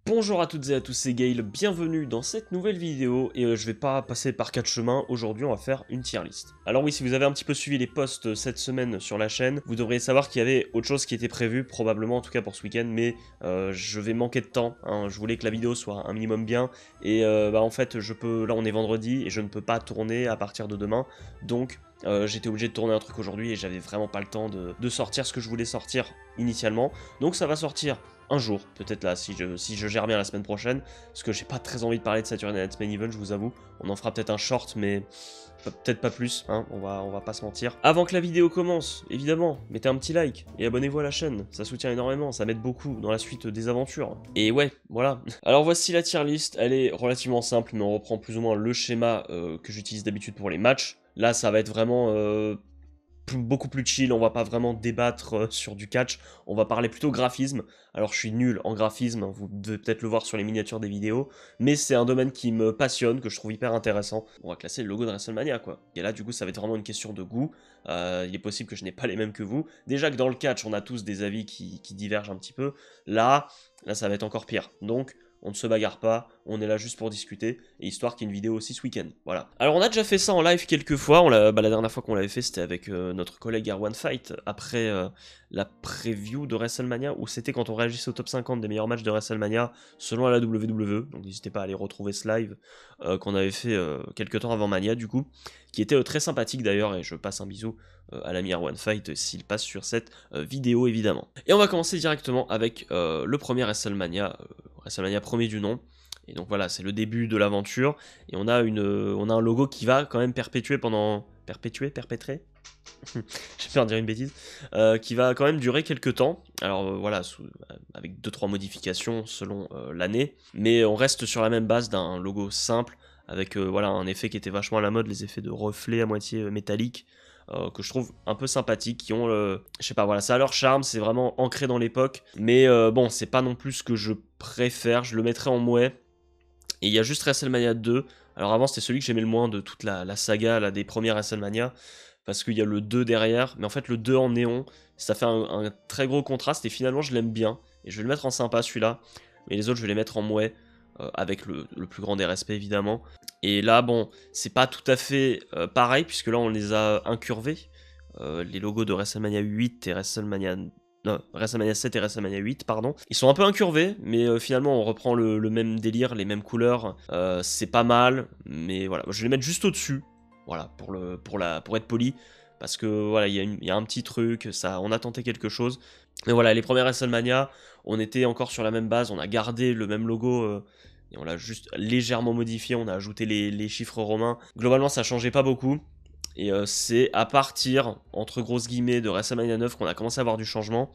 Bonjour à toutes et à tous, c'est Gaël, bienvenue dans cette nouvelle vidéo et je vais pas passer par 4 chemins, aujourd'hui on va faire une tier list. Alors oui, si vous avez un petit peu suivi les posts cette semaine sur la chaîne, vous devriez savoir qu'il y avait autre chose qui était prévu, probablement en tout cas pour ce week-end, mais je vais manquer de temps, hein. Je voulais que la vidéo soit un minimum bien, et en fait là on est vendredi et je ne peux pas tourner à partir de demain, donc j'étais obligé de tourner un truc aujourd'hui et j'avais vraiment pas le temps de sortir ce que je voulais sortir initialement, donc ça va sortir un jour, peut-être là, si je gère bien la semaine prochaine, parce que j'ai pas très envie de parler de Saturday Night Main Event, je vous avoue. On en fera peut-être un short, mais peut-être pas plus, hein, on va pas se mentir. Avant que la vidéo commence, évidemment, mettez un petit like et abonnez-vous à la chaîne, ça soutient énormément, ça m'aide beaucoup dans la suite des aventures. Et ouais, voilà. Alors voici la tier list, elle est relativement simple, mais on reprend plus ou moins le schéma que j'utilise d'habitude pour les matchs. Là, ça va être vraiment beaucoup plus chill, on va pas vraiment débattre sur du catch, on va parler plutôt graphisme. Alors je suis nul en graphisme, vous devez peut-être le voir sur les miniatures des vidéos, mais c'est un domaine qui me passionne, que je trouve hyper intéressant. On va classer le logo de WrestleMania quoi. Et là du coup ça va être vraiment une question de goût, il est possible que je n'ai pas les mêmes que vous. Déjà que dans le catch on a tous des avis qui divergent un petit peu, là ça va être encore pire. Donc on ne se bagarre pas, on est là juste pour discuter, et histoire qu'il y ait une vidéo aussi ce week-end, voilà. Alors on a déjà fait ça en live quelques fois, la dernière fois qu'on l'avait fait c'était avec notre collègue Erwan Fight, après la preview de WrestleMania, où c'était quand on réagissait au top 50 des meilleurs matchs de WrestleMania selon la WWE, donc n'hésitez pas à aller retrouver ce live qu'on avait fait quelques temps avant Mania du coup, qui était très sympathique d'ailleurs, et je passe un bisou à l'ami Erwan Fight s'il passe sur cette vidéo évidemment. Et on va commencer directement avec le premier WrestleMania, WrestleMania premier du nom. Et donc voilà, c'est le début de l'aventure. Et on a un logo qui va quand même perpétrer j'ai peur de dire une bêtise, qui va quand même durer quelques temps. Alors voilà, avec 2-3 modifications selon l'année. Mais on reste sur la même base d'un logo simple, avec voilà, un effet qui était vachement à la mode, les effets de reflets à moitié métalliques. Que je trouve un peu sympathiques, qui ont je sais pas, voilà, ça a leur charme, c'est vraiment ancré dans l'époque, mais bon, c'est pas non plus ce que je préfère, je le mettrais en mouais. Et il y a juste WrestleMania 2, alors avant c'était celui que j'aimais le moins de toute la saga là, des premières WrestleMania, parce qu'il y a le 2 derrière, mais en fait le 2 en néon, ça fait un très gros contraste, et finalement je l'aime bien, et je vais le mettre en sympa celui-là, mais les autres je vais les mettre en mouais, avec le plus grand des respects évidemment. Et là, bon, c'est pas tout à fait pareil, puisque là on les a incurvés. Les logos de WrestleMania 8 et WrestleMania... Non, WrestleMania 7 et WrestleMania 8, pardon. Ils sont un peu incurvés, mais finalement on reprend le même délire, les mêmes couleurs. C'est pas mal, mais voilà, je vais les mettre juste au-dessus. Voilà, pour être poli. Parce que voilà, il y a un petit truc, on a tenté quelque chose. Mais voilà, les premières WrestleMania, on était encore sur la même base, on a gardé le même logo, et on l'a juste légèrement modifié, on a ajouté les chiffres romains. Globalement, ça changeait pas beaucoup. Et c'est à partir, entre grosses guillemets, de WrestleMania 9 qu'on a commencé à avoir du changement.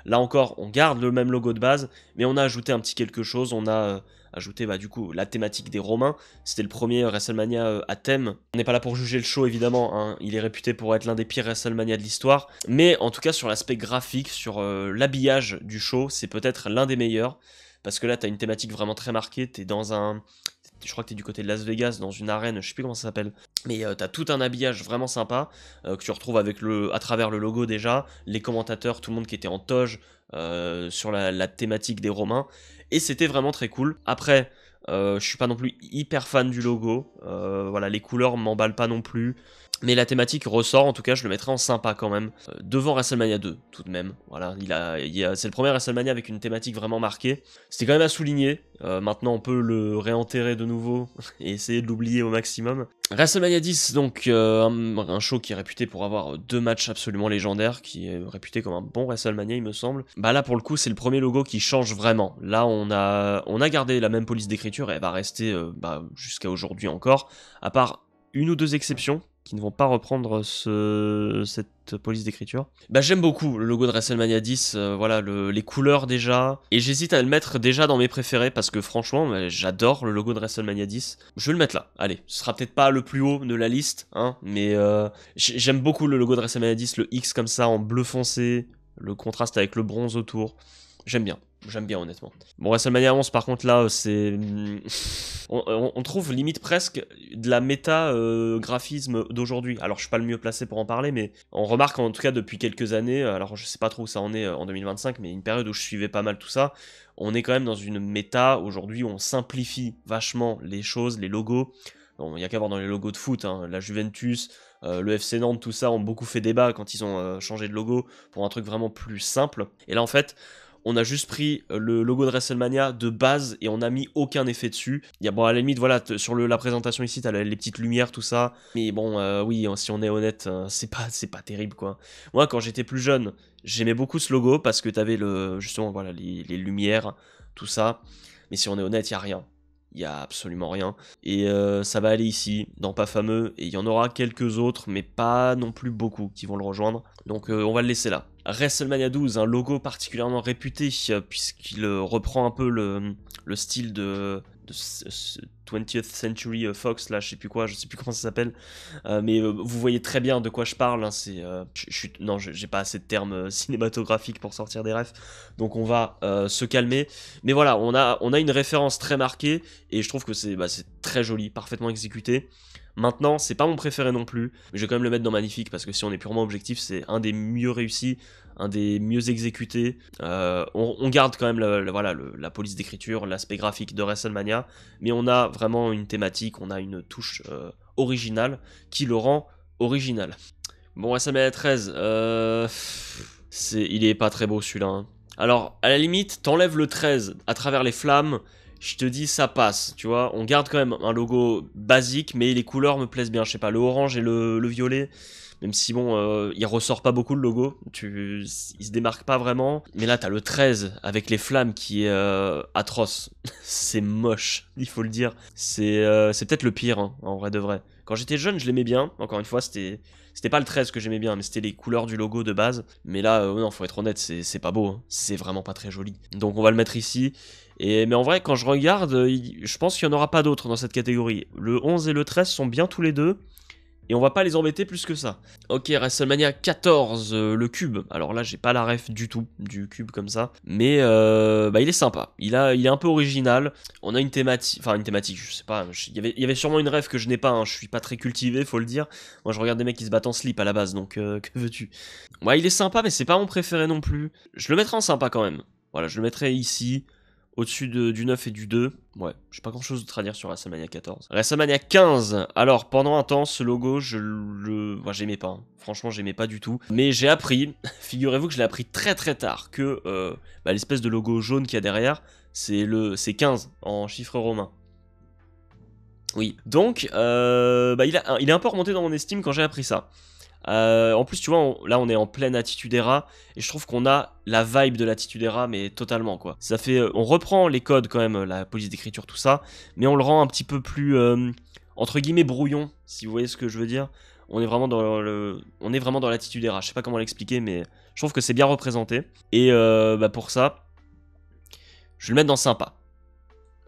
Là encore, on garde le même logo de base, mais on a ajouté un petit quelque chose. On a ajouté du coup la thématique des Romains. C'était le premier WrestleMania à thème. On n'est pas là pour juger le show évidemment, hein. Il est réputé pour être l'un des pires WrestleMania de l'histoire. Mais en tout cas sur l'aspect graphique, sur l'habillage du show, c'est peut-être l'un des meilleurs. Parce que là, t'as une thématique vraiment très marquée. T'es dans un... Je crois que t'es du côté de Las Vegas, dans une arène, je sais plus comment ça s'appelle. Mais t'as tout un habillage vraiment sympa, que tu retrouves à travers le logo déjà, les commentateurs, tout le monde qui était en toge sur la thématique des Romains. Et c'était vraiment très cool. Après, je suis pas non plus hyper fan du logo. Voilà, les couleurs m'emballent pas non plus. Mais la thématique ressort, en tout cas, je le mettrai en sympa quand même. Devant WrestleMania 2, tout de même. Voilà, c'est le premier WrestleMania avec une thématique vraiment marquée. C'était quand même à souligner. Maintenant, on peut le réenterrer de nouveau et essayer de l'oublier au maximum. WrestleMania 10, donc un show qui est réputé pour avoir 2 matchs absolument légendaires, qui est réputé comme un bon WrestleMania, il me semble. Bah là, pour le coup, c'est le premier logo qui change vraiment. Là, on a gardé la même police d'écriture, et elle va rester jusqu'à aujourd'hui encore, à part une ou deux exceptions qui ne vont pas reprendre cette police d'écriture. Bah j'aime beaucoup le logo de WrestleMania 10, voilà, les couleurs déjà, et j'hésite à le mettre déjà dans mes préférés, parce que franchement, j'adore le logo de WrestleMania 10. Je vais le mettre là, allez, ce sera peut-être pas le plus haut de la liste, hein, mais j'aime beaucoup le logo de WrestleMania 10, le X comme ça en bleu foncé, le contraste avec le bronze autour, j'aime bien. J'aime bien honnêtement. Bon, WrestleMania 11 par contre là c'est... on trouve limite presque de la méta graphisme d'aujourd'hui. Alors je suis pas le mieux placé pour en parler, mais on remarque en tout cas depuis quelques années, alors je sais pas trop où ça en est en 2025, mais une période où je suivais pas mal tout ça, on est quand même dans une méta aujourd'hui où on simplifie vachement les choses, les logos. Bon, il y a qu'à voir dans les logos de foot, hein, la Juventus, le FC Nantes, tout ça ont beaucoup fait débat quand ils ont changé de logo pour un truc vraiment plus simple. Et là en fait, on a juste pris le logo de WrestleMania de base et on n'a mis aucun effet dessus. Il y a, bon, à la limite, voilà, sur la présentation ici, t'as les petites lumières, tout ça. Mais bon, oui, si on est honnête, c'est pas terrible, quoi. Moi, quand j'étais plus jeune, j'aimais beaucoup ce logo parce que t'avais justement, voilà, les lumières, tout ça. Mais si on est honnête, il y a rien. Il y a absolument rien. Et ça va aller ici, dans Pas Fameux, et il y en aura quelques autres, mais pas non plus beaucoup qui vont le rejoindre. Donc on va le laisser là. WrestleMania 12, un logo particulièrement réputé, puisqu'il reprend un peu le style de 20th Century Fox, là, je sais plus comment ça s'appelle, mais vous voyez très bien de quoi je parle, hein, non, j'ai pas assez de termes cinématographiques pour sortir des refs, donc on va se calmer, mais voilà, on a une référence très marquée, et je trouve que c'est très joli, parfaitement exécuté. Maintenant, c'est pas mon préféré non plus, mais je vais quand même le mettre dans magnifique, parce que si on est purement objectif, c'est un des mieux réussis, un des mieux exécutés. On garde quand même la police d'écriture, l'aspect graphique de WrestleMania, mais on a vraiment une thématique, on a une touche originale qui le rend original. Bon, WrestleMania 13, il est pas très beau celui-là, hein. Alors, à la limite, t'enlèves le 13 à travers les flammes, je te dis ça passe, tu vois, on garde quand même un logo basique, mais les couleurs me plaisent bien, je sais pas, le orange et le violet, même si bon, il ressort pas beaucoup le logo, il se démarque pas vraiment, mais là t'as le 13 avec les flammes qui est atroce, c'est moche, il faut le dire, c'est peut-être le pire, hein, en vrai de vrai. Quand j'étais jeune, je l'aimais bien, encore une fois, c'était pas le 13 que j'aimais bien, mais c'était les couleurs du logo de base, mais là, non, faut être honnête, c'est pas beau, hein. C'est vraiment pas très joli, donc on va le mettre ici. Mais en vrai, quand je regarde, je pense qu'il n'y en aura pas d'autres dans cette catégorie. Le 11 et le 13 sont bien tous les deux, et on va pas les embêter plus que ça. Ok, WrestleMania 14, le cube. Alors là, j'ai pas la ref du tout, du cube comme ça. Mais il est sympa, il est un peu original. On a une thématique, je sais pas, il y avait sûrement une ref que je n'ai pas, hein. Je suis pas très cultivé, faut le dire. Moi, je regarde des mecs qui se battent en slip à la base, donc que veux-tu. Ouais, il est sympa, mais c'est pas mon préféré non plus. Je le mettrai en sympa quand même. Voilà, je le mettrai ici. Au-dessus du 9 et du 2, ouais, j'ai pas grand chose d'autre à dire sur WrestleMania 14. WrestleMania 15, alors pendant un temps, ce logo, j'aimais pas, hein. Franchement, j'aimais pas du tout. Mais j'ai appris, figurez-vous que je l'ai appris très très tard, que l'espèce de logo jaune qu'il y a derrière, c'est 15 en chiffres romains. Oui, donc, il est un peu remonté dans mon estime quand j'ai appris ça. En plus, tu vois, là on est en pleine Attitude Era et je trouve qu'on a la vibe de l'Attitude Era, mais totalement quoi. Ça fait, on reprend les codes quand même, la police d'écriture, tout ça, mais on le rend un petit peu plus entre guillemets brouillon, si vous voyez ce que je veux dire. On est vraiment dans l'Attitude Era. Je sais pas comment l'expliquer, mais je trouve que c'est bien représenté. Et pour ça, je vais le mettre dans sympa.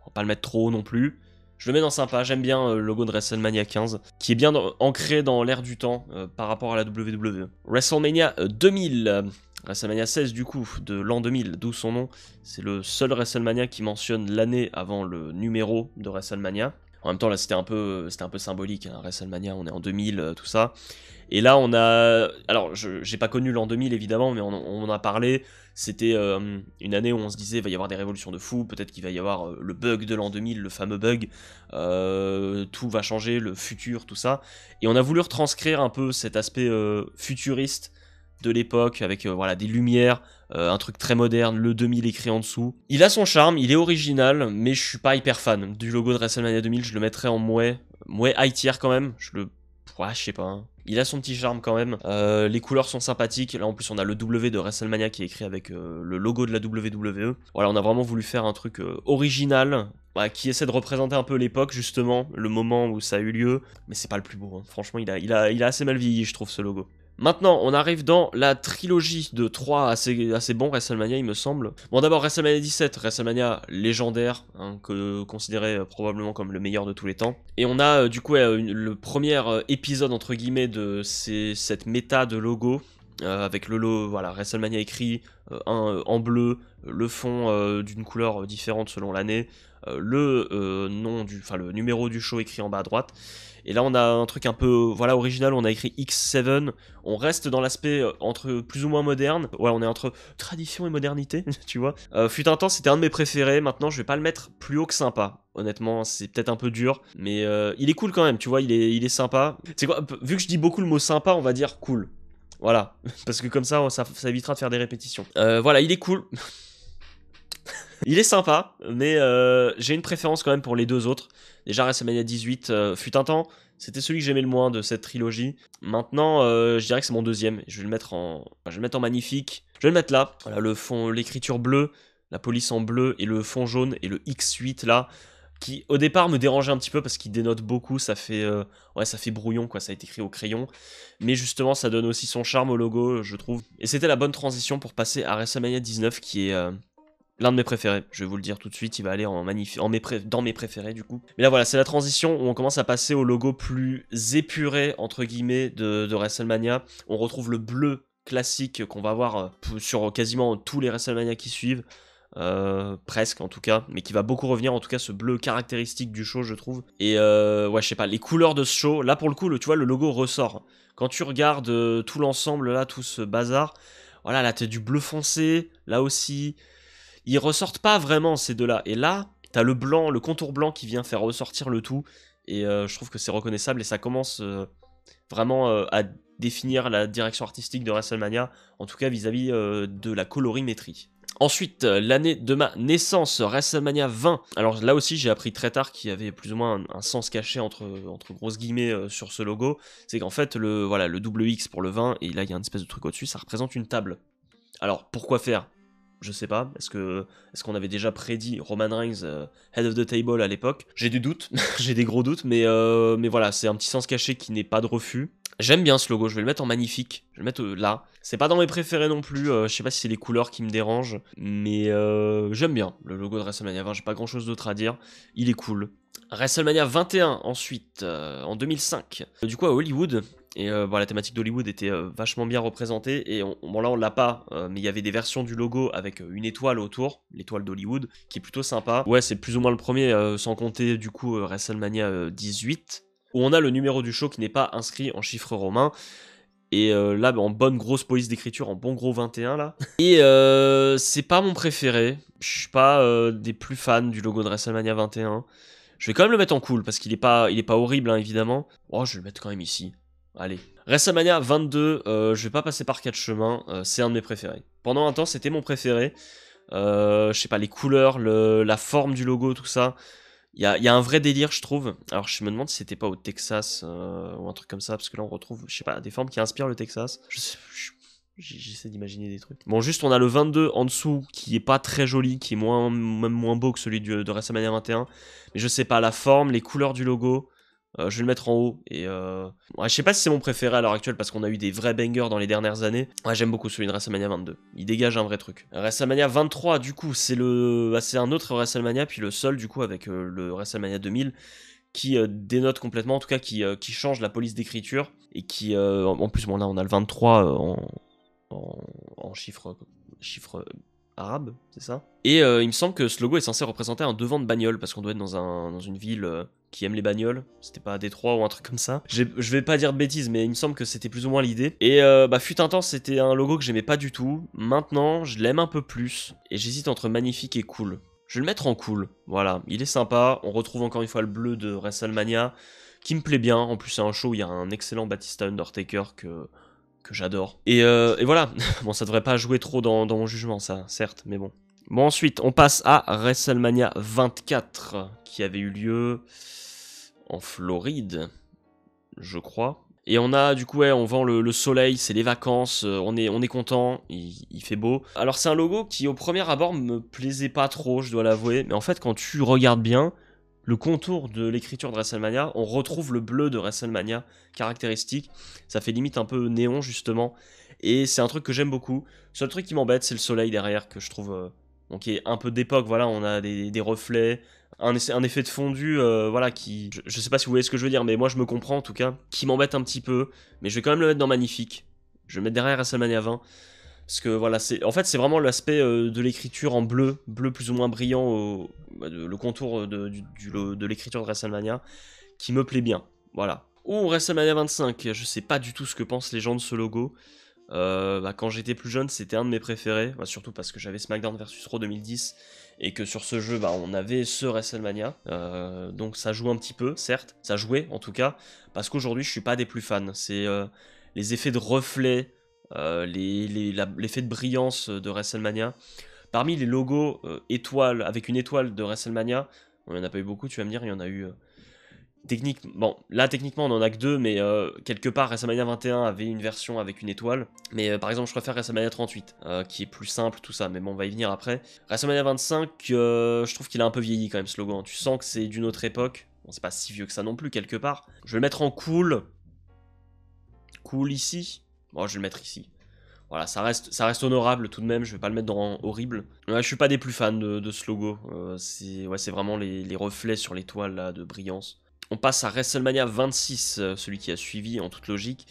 On va pas le mettre trop haut non plus. Je le mets dans sympa, j'aime bien le logo de WrestleMania 15, qui est bien ancré dans l'ère du temps par rapport à la WWE. WrestleMania 2000, WrestleMania 16 du coup, de l'an 2000, d'où son nom. C'est le seul WrestleMania qui mentionne l'année avant le numéro de WrestleMania. En même temps, là, c'était un peu symbolique, hein, WrestleMania, on est en 2000, tout ça. Et là, on a... Alors, j'ai pas connu l'an 2000, évidemment, mais on en a parlé. C'était une année où on se disait, il va y avoir des révolutions de fou, peut-être qu'il va y avoir le bug de l'an 2000, le fameux bug. Tout va changer, le futur, tout ça. Et on a voulu retranscrire un peu cet aspect futuriste de l'époque, avec des lumières, un truc très moderne, le 2000 écrit en dessous. Il a son charme, il est original, mais je suis pas hyper fan du logo de WrestleMania 2000, je le mettrais en mouais high tier quand même, je sais pas, hein. Il a son petit charme quand même, les couleurs sont sympathiques, là en plus on a le W de WrestleMania qui est écrit avec le logo de la WWE. Voilà, on a vraiment voulu faire un truc original, qui essaie de représenter un peu l'époque justement, le moment où ça a eu lieu, mais c'est pas le plus beau, hein. Franchement il a assez mal vieilli je trouve ce logo. Maintenant, on arrive dans la trilogie de 3 assez bons WrestleMania, il me semble. Bon, d'abord, WrestleMania 17, WrestleMania légendaire, hein, considéré probablement comme le meilleur de tous les temps. Et on a, du coup, le premier épisode, entre guillemets, de cette méta de logo. avec voilà, WrestleMania écrit en bleu, le fond d'une couleur différente selon l'année, le numéro du show écrit en bas à droite. Et là, on a un truc un peu, voilà, original, on a écrit X7. On reste dans l'aspect entre plus ou moins moderne. Ouais, on est entre tradition et modernité, tu vois. Fut un temps, c'était un de mes préférés. Maintenant, je vais pas le mettre plus haut que sympa. Honnêtement, c'est peut-être un peu dur, mais il est cool quand même, tu vois, il est sympa. C'est quoi, vu que je dis beaucoup le mot sympa, on va dire cool. Voilà, parce que comme ça évitera de faire des répétitions. Voilà, il est cool. Il est sympa, mais j'ai une préférence quand même pour les deux autres. Déjà, WrestleMania 18 fut un temps, c'était celui que j'aimais le moins de cette trilogie. Maintenant, je dirais que c'est mon deuxième. Je vais le mettre en magnifique. Je vais le mettre là. Voilà, le fond, l'écriture bleue, la police en bleu et le fond jaune et le X8 là, qui au départ me dérangeait un petit peu parce qu'il dénote beaucoup. Ça fait brouillon quoi. Ça a été écrit au crayon, mais justement, ça donne aussi son charme au logo, je trouve. Et c'était la bonne transition pour passer à WrestleMania 19, qui est l'un de mes préférés, je vais vous le dire tout de suite, il va aller dans mes préférés du coup. Mais là voilà, c'est la transition où on commence à passer au logo plus épuré, entre guillemets, de WrestleMania. On retrouve le bleu classique qu'on va avoir sur quasiment tous les WrestleMania qui suivent, presque en tout cas, mais qui va beaucoup revenir, en tout cas ce bleu caractéristique du show je trouve. Et ouais, je sais pas, les couleurs de ce show, là pour le coup, tu vois, le logo ressort. Quand tu regardes tout l'ensemble là, tout ce bazar, voilà, là t'as du bleu foncé, là aussi... Ils ressortent pas vraiment ces deux-là. Et là, t'as le blanc, le contour blanc qui vient faire ressortir le tout. Et je trouve que c'est reconnaissable et ça commence vraiment à définir la direction artistique de WrestleMania, en tout cas vis-à-vis de la colorimétrie. Ensuite, l'année de ma naissance, WrestleMania 20. Alors là aussi, j'ai appris très tard qu'il y avait plus ou moins un sens caché entre grosses guillemets sur ce logo. C'est qu'en fait, le double X pour le 20, et là il y a une espèce de truc au-dessus, ça représente une table. Alors, pourquoi faire ? Je sais pas, est-ce qu'on avait déjà prédit Roman Reigns Head of the Table à l'époque? J'ai des doutes, j'ai des gros doutes, mais voilà, c'est un petit sens caché qui n'est pas de refus. J'aime bien ce logo, je vais le mettre en magnifique, je vais le mettre là. C'est pas dans mes préférés non plus, je sais pas si c'est les couleurs qui me dérangent, mais j'aime bien le logo de WrestleMania 20, j'ai pas grand chose d'autre à dire, il est cool. WrestleMania 21 ensuite, en 2005, du coup à Hollywood. Et la thématique d'Hollywood était vachement bien représentée. Et là, on l'a pas, mais il y avait des versions du logo avec une étoile autour, l'étoile d'Hollywood, qui est plutôt sympa. Ouais, c'est plus ou moins le premier, sans compter du coup WrestleMania 18, où on a le numéro du show qui n'est pas inscrit en chiffres romains. Et là, en bonne grosse police d'écriture, en bon gros 21 là. Et c'est pas mon préféré. Je suis pas des plus fans du logo de WrestleMania 21. Je vais quand même le mettre en cool, parce qu'il est pas horrible, hein, évidemment. Oh, je vais le mettre quand même ici. Allez. WrestleMania 22, je vais pas passer par 4 chemins, c'est un de mes préférés. Pendant un temps, c'était mon préféré. Je sais pas, les couleurs, la forme du logo, tout ça. Il y a un vrai délire, je trouve. Alors, je me demande si c'était pas au Texas ou un truc comme ça, parce que là, on retrouve, je sais pas, des formes qui inspirent le Texas. J'essaie d'imaginer des trucs. Bon, juste, on a le 22 en dessous, qui est pas très joli, qui est même moins beau que celui de WrestleMania 21. Mais je sais pas, la forme, les couleurs du logo... je vais le mettre en haut. Et je sais pas si c'est mon préféré à l'heure actuelle parce qu'on a eu des vrais bangers dans les dernières années. Ouais, j'aime beaucoup celui de WrestleMania 22. Il dégage un vrai truc. WrestleMania 23, du coup, c'est un autre WrestleMania, puis le seul, du coup, avec le WrestleMania 2000, qui dénote complètement, en tout cas, qui change la police d'écriture. Et qui, en plus, bon, là, on a le 23 en chiffres arabe, c'est ça? Et il me semble que ce logo est censé représenter un devant de bagnole, parce qu'on doit être dans une ville qui aime les bagnoles. C'était pas à Détroit ou un truc comme ça. Je vais pas dire de bêtises, mais il me semble que c'était plus ou moins l'idée. Et fut un temps, c'était un logo que j'aimais pas du tout. Maintenant, je l'aime un peu plus. Et j'hésite entre magnifique et cool. Je vais le mettre en cool. Voilà, il est sympa. On retrouve encore une fois le bleu de WrestleMania, qui me plaît bien. En plus, c'est un show où il y a un excellent Batista Undertaker que j'adore. Et voilà, bon, ça devrait pas jouer trop dans mon jugement, ça, certes, mais bon. Bon, ensuite, on passe à WrestleMania 24, qui avait eu lieu en Floride, je crois. Et on a, du coup, ouais, on vend le soleil, c'est les vacances, on est content, il fait beau. Alors, c'est un logo qui, au premier abord, me plaisait pas trop, je dois l'avouer, mais en fait, quand tu regardes bien, le contour de l'écriture de WrestleMania, on retrouve le bleu de WrestleMania caractéristique. Ça fait limite un peu néon, justement. Et c'est un truc que j'aime beaucoup. Le seul truc qui m'embête, c'est le soleil derrière, que je trouve qui est un peu d'époque. Voilà, on a des reflets, un effet de fondu, voilà, qui... Je sais pas si vous voyez ce que je veux dire, mais moi je me comprends en tout cas. Qui m'embête un petit peu, mais je vais quand même le mettre dans magnifique. Je vais mettre derrière WrestleMania 20. Parce que voilà, en fait, c'est vraiment l'aspect de l'écriture en bleu, bleu plus ou moins brillant, le contour de l'écriture de WrestleMania, qui me plaît bien. Voilà. Ou WrestleMania 25, je sais pas du tout ce que pensent les gens de ce logo. Quand j'étais plus jeune, c'était un de mes préférés, surtout parce que j'avais SmackDown vs Raw 2010 et que sur ce jeu, on avait ce WrestleMania. Donc ça joue un petit peu, certes, ça jouait en tout cas, parce qu'aujourd'hui, je suis pas des plus fans. C'est les effets de reflets. L'effet de brillance de WrestleMania. Parmi les logos étoiles, avec une étoile de WrestleMania, il n'y en a pas eu beaucoup, tu vas me dire, il y en a eu... techniquement, on en a que 2, mais quelque part, WrestleMania 21 avait une version avec une étoile. Mais par exemple, je préfère WrestleMania 38, qui est plus simple, tout ça, mais bon, on va y venir après. WrestleMania 25, je trouve qu'il a un peu vieilli quand même, ce logo. Tu sens que c'est d'une autre époque. Bon, c'est pas si vieux que ça non plus, quelque part. Je vais le mettre en cool. Cool ici. Bon, je vais le mettre ici. Voilà, ça reste honorable tout de même, je vais pas le mettre dans horrible. Ouais, je suis pas des plus fans de ce logo. C'est vraiment les reflets sur l'étoile là de brillance. On passe à WrestleMania 26, celui qui a suivi en toute logique.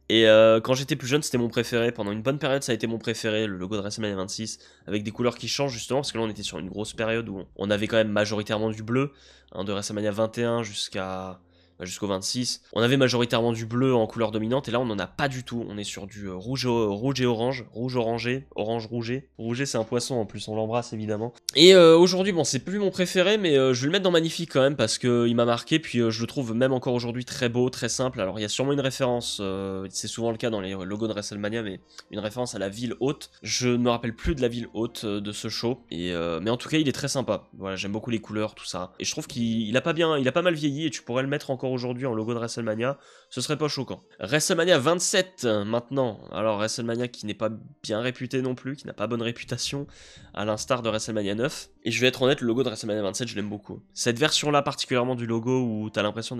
Et quand j'étais plus jeune, c'était mon préféré. Pendant une bonne période, ça a été mon préféré, le logo de WrestleMania 26, avec des couleurs qui changent justement, parce que là on était sur une grosse période où on avait quand même majoritairement du bleu, de WrestleMania 21 jusqu'au 26. On avait majoritairement du bleu en couleur dominante et là on n'en a pas du tout. On est sur du rouge et orange, rouge orangé, orange rougé. Rougé c'est un poisson en plus, on l'embrasse évidemment. Et aujourd'hui, bon c'est plus mon préféré mais je vais le mettre dans magnifique quand même parce qu'il m'a marqué puis je le trouve même encore aujourd'hui très beau, très simple. Alors il y a sûrement une référence, c'est souvent le cas dans les logos de WrestleMania, mais une référence à la ville haute. Je ne me rappelle plus de la ville haute de ce show, mais en tout cas il est très sympa. Voilà, j'aime beaucoup les couleurs, tout ça. Et je trouve qu'il a pas mal vieilli et tu pourrais le mettre encore aujourd'hui en logo de WrestleMania, ce serait pas choquant. WrestleMania 27 maintenant, alors WrestleMania qui n'est pas bien réputé non plus, qui n'a pas bonne réputation, à l'instar de WrestleMania 9, et je vais être honnête, le logo de WrestleMania 27 je l'aime beaucoup. Cette version là particulièrement du logo où t'as l'impression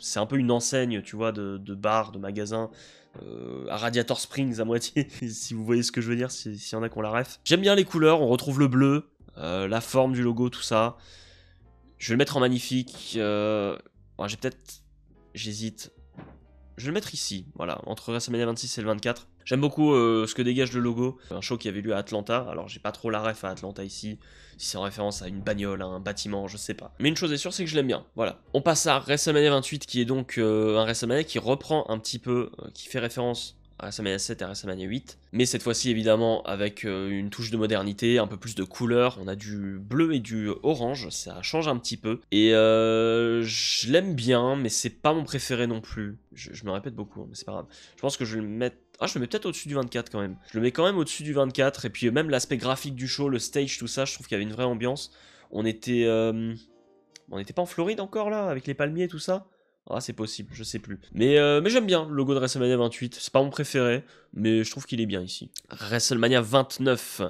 c'est un peu une enseigne, tu vois, de bar, de magasin, à Radiator Springs à moitié, si vous voyez ce que je veux dire, s'il y en a qui ont la ref. J'aime bien les couleurs, on retrouve le bleu, la forme du logo, tout ça. Je vais le mettre en magnifique, j'hésite. Je vais le mettre ici, voilà, entre WrestleMania 26 et le 24. J'aime beaucoup ce que dégage le logo. Un show qui avait lieu à Atlanta, alors j'ai pas trop la ref à Atlanta ici, si c'est en référence à une bagnole, à un bâtiment, je sais pas. Mais une chose est sûre, c'est que je l'aime bien, voilà. On passe à WrestleMania 28, qui est donc un WrestleMania qui reprend un petit peu, qui fait référence à WrestleMania 7 et à WrestleMania 8, mais cette fois-ci évidemment avec une touche de modernité, un peu plus de couleur, on a du bleu et du orange, ça change un petit peu, et je l'aime bien, mais c'est pas mon préféré non plus, je me répète beaucoup, mais c'est pas grave. Je pense que je vais le mettre... Ah, je le mets peut-être au-dessus du 24 quand même. Je le mets quand même au-dessus du 24, et puis même l'aspect graphique du show, le stage, tout ça, je trouve qu'il y avait une vraie ambiance. On était... On n'était pas en Floride encore là, avec les palmiers et tout ça? Ah, c'est possible, je sais plus. Mais j'aime bien le logo de WrestleMania 28. C'est pas mon préféré, mais je trouve qu'il est bien ici. WrestleMania 29,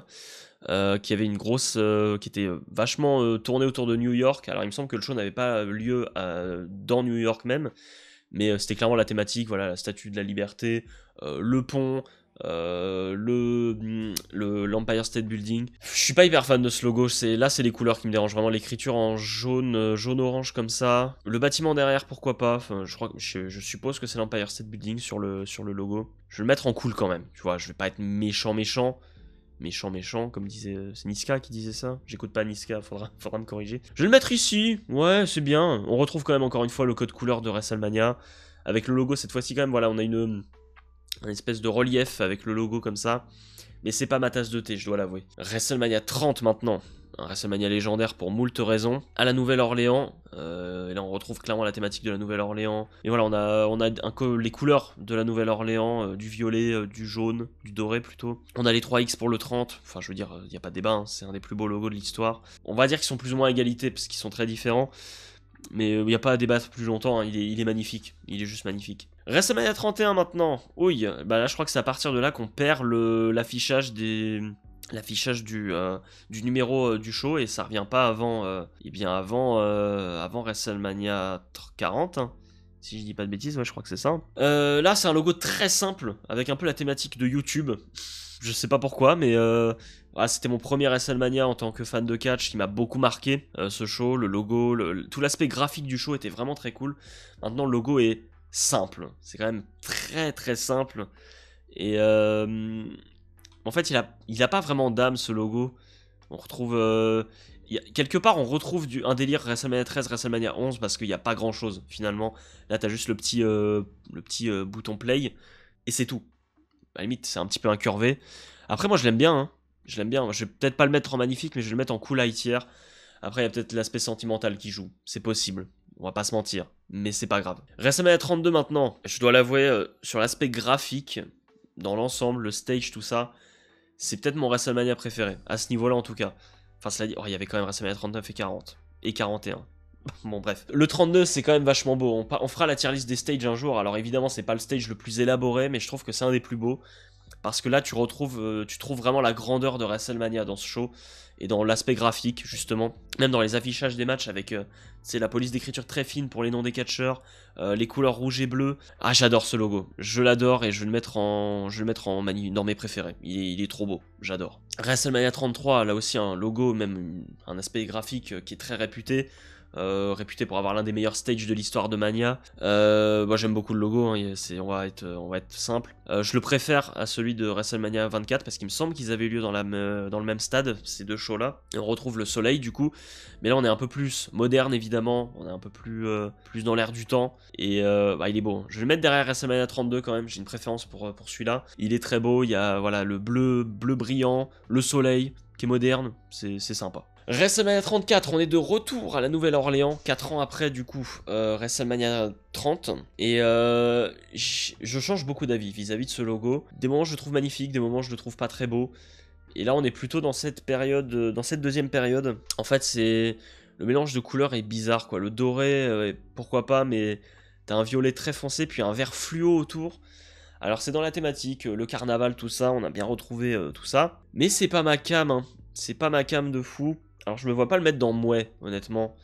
qui avait une grosse... qui était vachement tournée autour de New York. Alors, il me semble que le show n'avait pas lieu dans New York même, mais c'était clairement la thématique, voilà, la Statue de la Liberté, le pont... l'Empire State Building. Je suis pas hyper fan de ce logo, là c'est les couleurs qui me dérangent vraiment, l'écriture en jaune, jaune-orange comme ça. Le bâtiment derrière, pourquoi pas, enfin, je suppose que c'est l'Empire State Building sur le logo. Je vais le mettre en cool quand même, tu vois, je vais pas être méchant, comme disait... c'est Niska qui disait ça? J'écoute pas Niska, faudra me corriger. Je vais le mettre ici, ouais, c'est bien. On retrouve quand même encore une fois le code couleur de WrestleMania. Avec le logo cette fois-ci quand même, voilà, on a un espèce de relief avec le logo comme ça. Mais c'est pas ma tasse de thé, je dois l'avouer. WrestleMania 30 maintenant. Un WrestleMania légendaire pour moult raisons. À la Nouvelle-Orléans. Et là on retrouve clairement la thématique de la Nouvelle-Orléans. Et voilà, on a les couleurs de la Nouvelle-Orléans. Du violet, du jaune, du doré plutôt. On a les 3X pour le 30. Enfin je veux dire, il n'y a pas de débat, hein, c'est un des plus beaux logos de l'histoire. On va dire qu'ils sont plus ou moins à égalité parce qu'ils sont très différents. Mais il n'y a pas à débattre plus longtemps, hein. Il est magnifique, il est juste magnifique. WrestleMania 31 maintenant, oui, bah là je crois que c'est à partir de là qu'on perd l'affichage du numéro du show et ça revient pas avant, avant WrestleMania 40, hein, si je dis pas de bêtises, ouais je crois que c'est ça. Là c'est un logo très simple, avec un peu la thématique de YouTube. Je sais pas pourquoi, mais c'était mon premier WrestleMania en tant que fan de catch qui m'a beaucoup marqué, ce show, le logo, tout l'aspect graphique du show était vraiment très cool. Maintenant le logo est simple, c'est quand même très très simple. Et en fait, il a pas vraiment d'âme, ce logo. On retrouve... quelque part, on retrouve un délire WrestleMania 13, WrestleMania 11, parce qu'il n'y a pas grand-chose, finalement. Là, t'as juste le petit bouton play, et c'est tout. À la limite, c'est un petit peu incurvé. Après, moi, je l'aime bien, hein. Je l'aime bien. Je vais peut-être pas le mettre en magnifique, mais je vais le mettre en cool high tier. Après, il y a peut-être l'aspect sentimental qui joue. C'est possible. On va pas se mentir. Mais c'est pas grave. WrestleMania 32 maintenant. Je dois l'avouer, sur l'aspect graphique, dans l'ensemble, le stage, tout ça, c'est peut-être mon WrestleMania préféré. À ce niveau-là, en tout cas. Enfin, cela dit, il y avait quand même WrestleMania 39 et 40. Et 41. Bon, bref. Le 32, c'est quand même vachement beau. On fera la tier list des stages un jour. Alors, évidemment, c'est pas le stage le plus élaboré, mais je trouve que c'est un des plus beaux. Parce que là, tu trouves vraiment la grandeur de WrestleMania dans ce show. Et dans l'aspect graphique, justement. Même dans les affichages des matchs avec la police d'écriture très fine pour les noms des catcheurs. Les couleurs rouge et bleu. Ah, j'adore ce logo. Je l'adore et je vais le mettre dans mes préférés. Il est trop beau. J'adore. WrestleMania 33, là aussi un logo, même un aspect graphique qui est très réputé. Réputé pour avoir l'un des meilleurs stages de l'histoire de Mania. Moi j'aime beaucoup le logo, hein, on va être simple. Je le préfère à celui de WrestleMania 24 parce qu'il me semble qu'ils avaient eu lieu dans le même stade, ces deux shows là. Et on retrouve le soleil du coup, mais là on est un peu plus moderne évidemment, on est un peu plus dans l'air du temps. Et il est beau. Je vais le mettre derrière WrestleMania 32 quand même, j'ai une préférence pour celui-là. Il est très beau, il y a voilà, le bleu brillant, le soleil qui est moderne, c'est sympa. WrestleMania 34, on est de retour à la Nouvelle-Orléans, 4 ans après du coup WrestleMania 30, et je change beaucoup d'avis vis-à-vis de ce logo. Des moments je le trouve magnifique, des moments je le trouve pas très beau, et là on est plutôt dans cette période, dans cette deuxième période. En fait c'est... le mélange de couleurs est bizarre quoi, le doré pourquoi pas, mais t'as un violet très foncé puis un vert fluo autour. Alors c'est dans la thématique, le carnaval tout ça, on a bien retrouvé tout ça, mais c'est pas ma cam, hein. C'est pas ma cam de fou. Alors je me vois pas le mettre dans mouais, honnêtement.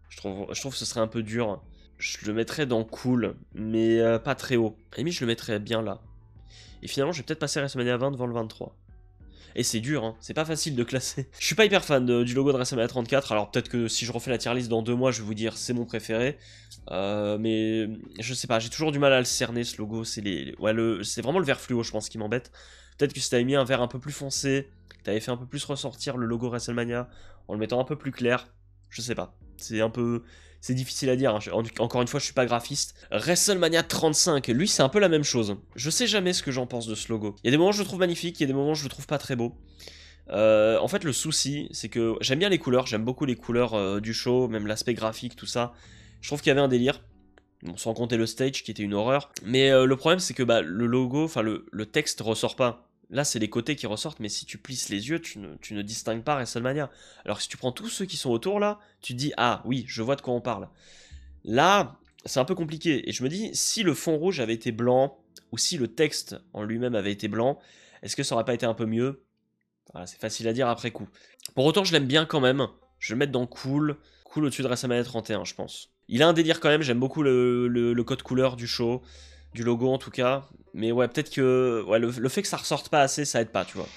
Je trouve que ce serait un peu dur. Je le mettrais dans cool, mais pas très haut. À la limite, je le mettrais bien là. Et finalement, je vais peut-être passer WrestleMania 20 devant le 23. Et c'est dur, hein. C'est pas facile de classer. Je suis pas hyper fan du logo de WrestleMania 34, alors peut-être que si je refais la tier list dans 2 mois, je vais vous dire c'est mon préféré. Mais je sais pas, j'ai toujours du mal à le cerner ce logo. C'est c'est vraiment le vert fluo, je pense, qui m'embête. Peut-être que si t'avais mis un vert un peu plus foncé, que t'avais fait un peu plus ressortir le logo WrestleMania en le mettant un peu plus clair, je sais pas. C'est difficile à dire, hein. Encore une fois, je suis pas graphiste. WrestleMania 35, lui, c'est un peu la même chose. Je sais jamais ce que j'en pense de ce logo. Il y a des moments où je le trouve magnifique, il y a des moments où je le trouve pas très beau. En fait, le souci, c'est que j'aime bien les couleurs, j'aime beaucoup les couleurs du show, même l'aspect graphique, tout ça. Je trouve qu'il y avait un délire. Bon, sans compter le stage qui était une horreur. Mais le problème, c'est que le logo, enfin le texte ressort pas. Là, c'est les côtés qui ressortent, mais si tu plisses les yeux, tu ne distingues pas WrestleMania. Alors que si tu prends tous ceux qui sont autour, là, tu te dis, ah oui, je vois de quoi on parle. Là, c'est un peu compliqué. Et je me dis, si le fond rouge avait été blanc, ou si le texte en lui-même avait été blanc, est-ce que ça aurait pas été un peu mieux? Voilà, c'est facile à dire après coup. Pour autant, je l'aime bien quand même. Je vais le mettre dans cool. Cool au-dessus de WrestleMania 31, je pense. Il a un délire quand même, j'aime beaucoup le code couleur du show, du logo en tout cas. Mais ouais, peut-être que ouais, le fait que ça ressorte pas assez, ça aide pas, tu vois.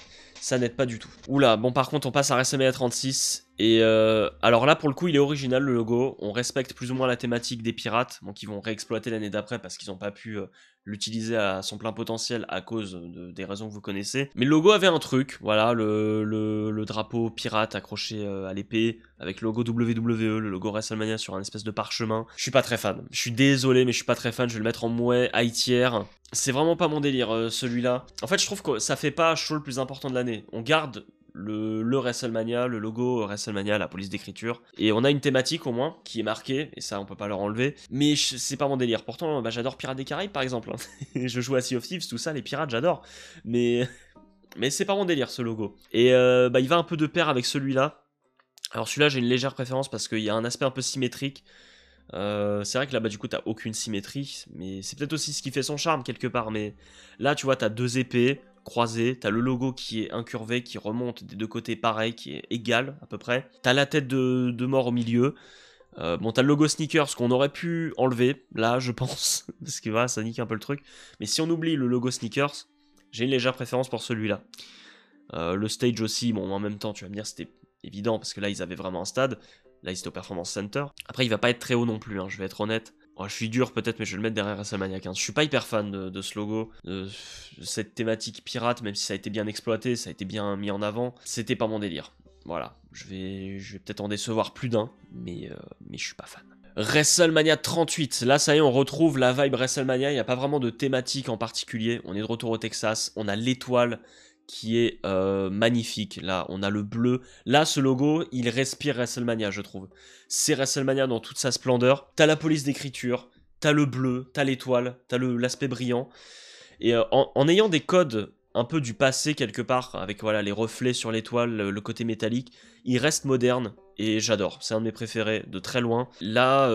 Ça n'aide pas du tout. Oula, bon par contre on passe à WrestleMania 36. Et alors là pour le coup il est original le logo. On respecte plus ou moins la thématique des pirates. Donc ils vont réexploiter l'année d'après parce qu'ils n'ont pas pu l'utiliser à son plein potentiel à cause des raisons que vous connaissez. Mais le logo avait un truc, voilà, le drapeau pirate accroché à l'épée, avec le logo WWE, le logo WrestleMania sur un espèce de parchemin. Je suis pas très fan. Je suis désolé mais je suis pas très fan, je vais le mettre en mouais, high tier. C'est vraiment pas mon délire celui-là. En fait je trouve que ça fait pas show le plus important de l'année. On garde le WrestleMania, le logo WrestleMania, la police d'écriture. Et on a une thématique au moins qui est marquée, et ça on peut pas leur enlever. Mais c'est pas mon délire. Pourtant, j'adore Pirates des Caraïbes par exemple. Je joue à Sea of Thieves, tout ça, les pirates, j'adore. Mais c'est pas mon délire ce logo. Et il va un peu de pair avec celui-là. Alors celui-là j'ai une légère préférence parce qu'il y a un aspect un peu symétrique. C'est vrai que là du coup t'as aucune symétrie, mais c'est peut-être aussi ce qui fait son charme quelque part. Mais là tu vois t'as deux épées croisées, t'as le logo qui est incurvé, qui remonte des deux côtés pareil, qui est égal à peu près. T'as la tête de mort au milieu. Bon t'as le logo sneakers qu'on aurait pu enlever là je pense, parce que voilà ça nique un peu le truc. Mais si on oublie le logo sneakers, j'ai une légère préférence pour celui-là. Le stage aussi, bon en même temps tu vas me dire c'était évident parce que là ils avaient vraiment un stade. Là, il était au Performance Center. Après, il va pas être très haut non plus, hein, je vais être honnête. Oh, je suis dur peut-être, mais je vais le mettre derrière WrestleMania 15. Je suis pas hyper fan de ce logo, de cette thématique pirate, même si ça a été bien exploité, ça a été bien mis en avant. C'était pas mon délire. Voilà, je vais peut-être en décevoir plus d'un, mais je suis pas fan. WrestleMania 38, là ça y est, on retrouve la vibe WrestleMania, il n'y a pas vraiment de thématique en particulier. On est de retour au Texas, on a l'étoile qui est magnifique. Là, on a le bleu. Là, ce logo, il respire WrestleMania, je trouve. C'est WrestleMania dans toute sa splendeur. T'as la police d'écriture, t'as le bleu, t'as l'étoile, t'as l'aspect brillant. Et en ayant des codes un peu du passé quelque part, avec voilà les reflets sur l'étoile, le côté métallique, il reste moderne et j'adore. C'est un de mes préférés de très loin. Là,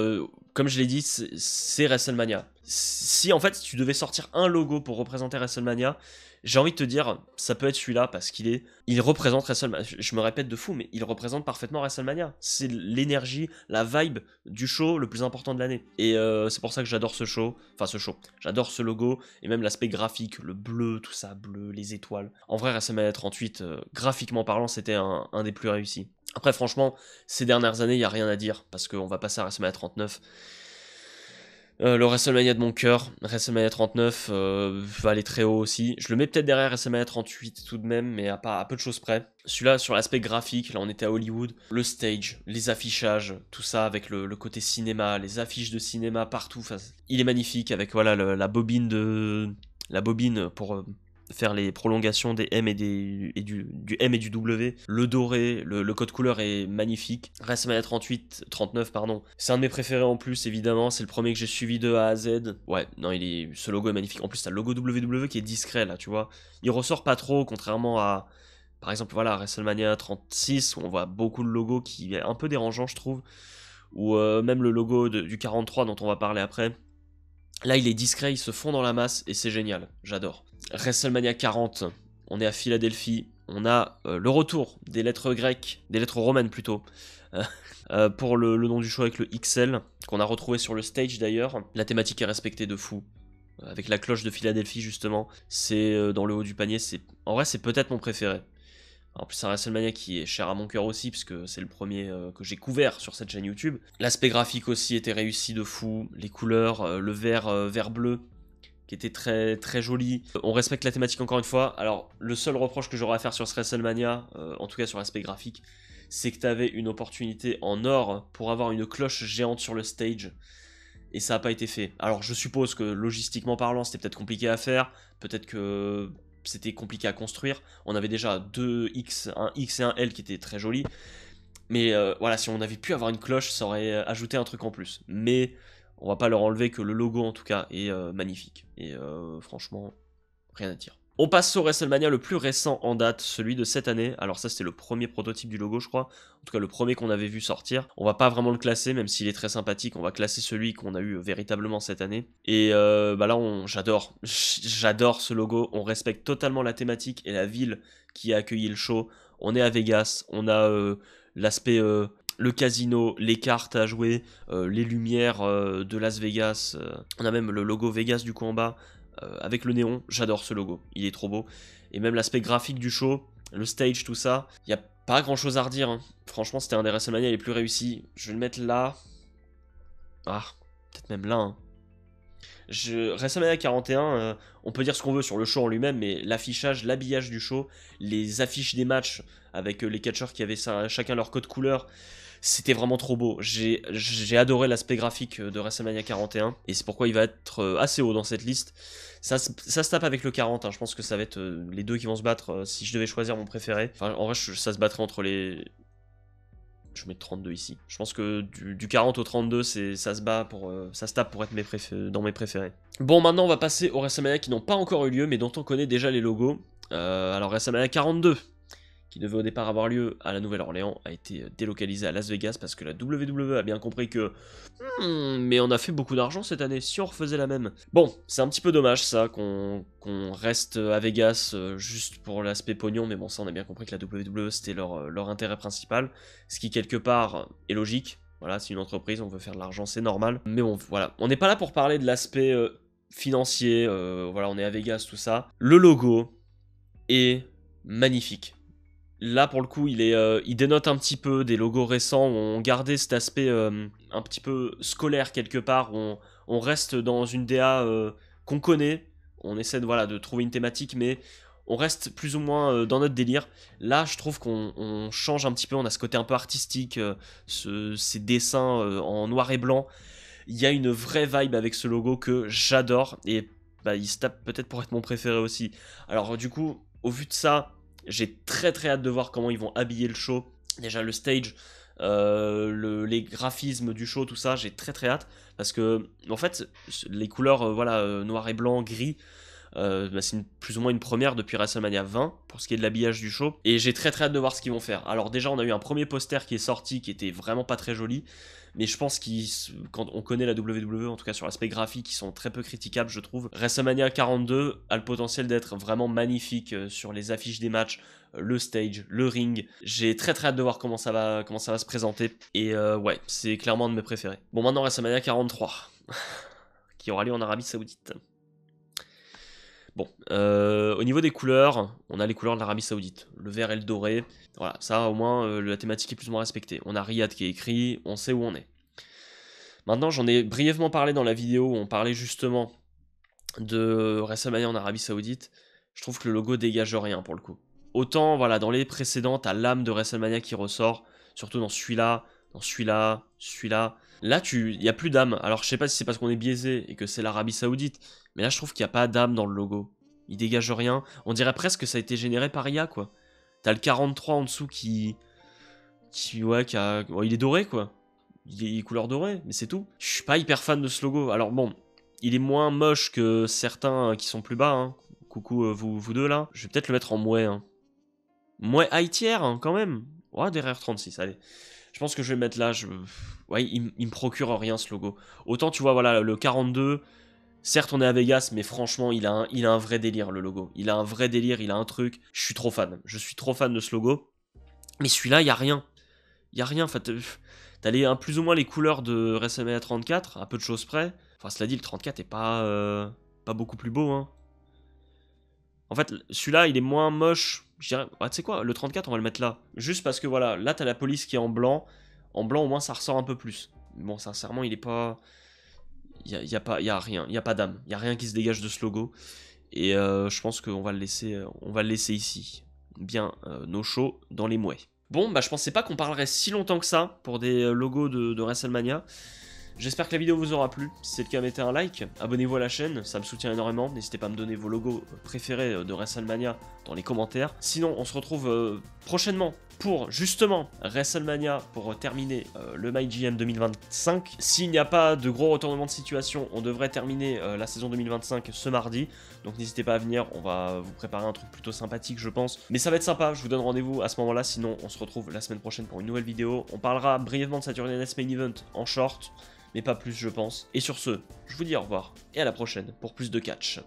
comme je l'ai dit, c'est WrestleMania. Si en fait tu devais sortir un logo pour représenter WrestleMania, j'ai envie de te dire, ça peut être celui-là parce il représente WrestleMania. Je me répète de fou, mais il représente parfaitement WrestleMania. C'est l'énergie, la vibe du show le plus important de l'année. Et c'est pour ça que j'adore ce show. Enfin, ce show. J'adore ce logo et même l'aspect graphique, le bleu, tout ça, bleu, les étoiles. En vrai, WrestleMania 38, graphiquement parlant, c'était un des plus réussis. Après, franchement, ces dernières années, il n'y a rien à dire parce qu'on va passer à WrestleMania 39. Le WrestleMania de mon cœur, WrestleMania 39 va aller très haut aussi. Je le mets peut-être derrière WrestleMania 38 tout de même, mais à peu de choses près. Celui-là, sur l'aspect graphique, là on était à Hollywood. Le stage, les affichages, tout ça avec le côté cinéma, les affiches de cinéma partout. Enfin, il est magnifique avec voilà la bobine pour faire les prolongations des M et du M et du W. Le doré, le code couleur est magnifique. WrestleMania 39, pardon. C'est un de mes préférés en plus, évidemment. C'est le premier que j'ai suivi de A à Z. Ouais, non, ce logo est magnifique. En plus, t'as le logo WWE qui est discret, là, tu vois. Il ressort pas trop, contrairement à, par exemple, voilà, WrestleMania 36, où on voit beaucoup de logos qui est un peu dérangeant, je trouve. Ou même le logo du 43 dont on va parler après. Là, il est discret, il se fond dans la masse et c'est génial. J'adore. WrestleMania 40, on est à Philadelphie. On a le retour des lettres grecques, des lettres romaines plutôt, pour le nom du show avec le XL, qu'on a retrouvé sur le stage d'ailleurs. La thématique est respectée de fou. Avec la cloche de Philadelphie justement, c'est dans le haut du panier. En vrai, c'est peut-être mon préféré. En plus, c'est un WrestleMania qui est cher à mon cœur aussi, puisque c'est le premier que j'ai couvert sur cette chaîne YouTube. L'aspect graphique aussi était réussi de fou. Les couleurs, le vert bleu, qui était très, très joli. On respecte la thématique encore une fois. Alors, le seul reproche que j'aurais à faire sur ce WrestleMania, en tout cas sur l'aspect graphique, c'est que tu avais une opportunité en or pour avoir une cloche géante sur le stage. Et ça n'a pas été fait. Alors, je suppose que logistiquement parlant, c'était peut-être compliqué à faire. Peut-être que c'était compliqué à construire. On avait déjà deux X, un X et un L qui étaient très jolis. Mais voilà, si on avait pu avoir une cloche, ça aurait ajouté un truc en plus. Mais on va pas leur enlever que le logo en tout cas est magnifique. Et franchement, rien à dire. On passe au WrestleMania le plus récent en date, celui de cette année. Alors ça c'était le premier prototype du logo je crois. En tout cas le premier qu'on avait vu sortir. On va pas vraiment le classer même s'il est très sympathique. On va classer celui qu'on a eu véritablement cette année. Et bah là j'adore ce logo. On respecte totalement la thématique et la ville qui a accueilli le show. On est à Vegas. On a l'aspect... le casino, les cartes à jouer, les lumières de Las Vegas. On a même le logo Vegas du coup en bas. Avec le néon, j'adore ce logo, il est trop beau. Et même l'aspect graphique du show, le stage, tout ça, il n'y a pas grand chose à redire. Hein. Franchement, c'était un des WrestleMania les plus réussis. Je vais le mettre là. Ah, peut-être même là. Hein. WrestleMania 41, on peut dire ce qu'on veut sur le show en lui-même, mais l'affichage, l'habillage du show, les affiches des matchs avec les catcheurs qui avaient chacun leur code couleur, c'était vraiment trop beau. J'ai adoré l'aspect graphique de WrestleMania 41 et c'est pourquoi il va être assez haut dans cette liste. Ça se tape avec le 40, hein. Je pense que ça va être les deux qui vont se battre si je devais choisir mon préféré. Enfin, en vrai, ça se battrait entre les... Je vais mettre 32 ici. Je pense que du 40 au 32, ça se tape pour être dans mes préférés. Bon, maintenant on va passer aux WrestleMania qui n'ont pas encore eu lieu, mais dont on connaît déjà les logos. Alors WrestleMania 42, qui devait au départ avoir lieu à la Nouvelle-Orléans, a été délocalisé à Las Vegas parce que la WWE a bien compris que mais on a fait beaucoup d'argent cette année, si on refaisait la même. Bon, c'est un petit peu dommage ça, qu'on reste à Vegas juste pour l'aspect pognon, mais bon ça on a bien compris que la WWE c'était leur intérêt principal, ce qui quelque part est logique. Voilà, c'est une entreprise, on veut faire de l'argent, c'est normal. Mais bon, voilà, on n'est pas là pour parler de l'aspect financier, voilà, on est à Vegas, tout ça. Le logo est magnifique. Là, pour le coup, il dénote un petit peu des logos récents où on gardait cet aspect un petit peu scolaire quelque part, où on reste dans une DA qu'on connaît, on essaie de, voilà, de trouver une thématique, mais on reste plus ou moins dans notre délire. Là, je trouve qu'on change un petit peu, on a ce côté un peu artistique, ces dessins en noir et blanc. Il y a une vraie vibe avec ce logo que j'adore, et bah, il se tape peut-être pour être mon préféré aussi. Alors du coup, au vu de ça, j'ai très très hâte de voir comment ils vont habiller le show. Déjà le stage, les graphismes du show, tout ça, j'ai très très hâte. Parce que, en fait, les couleurs voilà, noir et blanc, gris, bah, c'est plus ou moins une première depuis WrestleMania 20 pour ce qui est de l'habillage du show. Et j'ai très très hâte de voir ce qu'ils vont faire. Alors déjà, on a eu un premier poster qui est sorti qui était vraiment pas très joli. Mais je pense quand on connaît la WWE, en tout cas sur l'aspect graphique, ils sont très peu critiquables, je trouve. WrestleMania 42 a le potentiel d'être vraiment magnifique sur les affiches des matchs, le stage, le ring. J'ai très très hâte de voir comment ça va se présenter. Et ouais, c'est clairement un de mes préférés. Bon, maintenant WrestleMania 43, qui aura lieu en Arabie Saoudite. Bon, au niveau des couleurs, on a les couleurs de l'Arabie Saoudite, le vert et le doré. Voilà, ça au moins la thématique est plus ou moins respectée. On a Riyad qui est écrit, on sait où on est. Maintenant, j'en ai brièvement parlé dans la vidéo où on parlait justement de WrestleMania en Arabie Saoudite. Je trouve que le logo dégage rien pour le coup. Autant, voilà, dans les précédents, t'as l'âme de WrestleMania qui ressort, surtout dans celui-là, celui-là. Là, il n'y a plus d'âme. Alors, je sais pas si c'est parce qu'on est biaisé et que c'est l'Arabie Saoudite, mais là, je trouve qu'il n'y a pas d'âme dans le logo. Il dégage rien. On dirait presque que ça a été généré par IA, quoi. T'as le 43 en dessous ouais, il est doré, quoi. Il est couleur dorée, mais c'est tout. Je suis pas hyper fan de ce logo. Alors bon, il est moins moche que certains qui sont plus bas, hein. Coucou vous deux là. Je vais peut-être le mettre en mouais, hein. Mouais high tier, hein, quand même. Ouais, derrière 36, allez. Je pense que je vais le mettre là. Ouais, il me procure rien ce logo. Autant tu vois, voilà, le 42. Certes, on est à Vegas, mais franchement, il a un vrai délire, le logo. Il a un vrai délire, il a un truc. Je suis trop fan. Je suis trop fan de ce logo. Mais celui-là, il y a rien. Il y a rien. En fait, t'as plus ou moins les couleurs de WrestleMania 34, à peu de choses près. Enfin, cela dit, le 34 est pas beaucoup plus beau, hein. En fait, celui-là, il est moins moche. Je dirais, tu sais quoi, le 34, on va le mettre là. Juste parce que voilà, là, t'as la police qui est en blanc. En blanc, au moins, ça ressort un peu plus. Bon, sincèrement, il est pas... Il y a rien, il n'y a pas d'âme. Il n'y a rien qui se dégage de ce logo. Et je pense qu'on va le laisser ici. Bien, no show dans les mouets. Bon, bah je pensais pas qu'on parlerait si longtemps que ça pour des logos de WrestleMania. J'espère que la vidéo vous aura plu. Si c'est le cas, mettez un like, abonnez-vous à la chaîne, ça me soutient énormément. N'hésitez pas à me donner vos logos préférés de WrestleMania dans les commentaires. Sinon, on se retrouve prochainement pour justement WrestleMania pour terminer le MyGM 2025. S'il n'y a pas de gros retournements de situation, on devrait terminer la saison 2025 ce mardi. Donc n'hésitez pas à venir, on va vous préparer un truc plutôt sympathique je pense. Mais ça va être sympa, je vous donne rendez-vous à ce moment-là, sinon on se retrouve la semaine prochaine pour une nouvelle vidéo. On parlera brièvement de Saturday Night's Main Event en short, mais pas plus je pense. Et sur ce, je vous dis au revoir et à la prochaine pour plus de catch.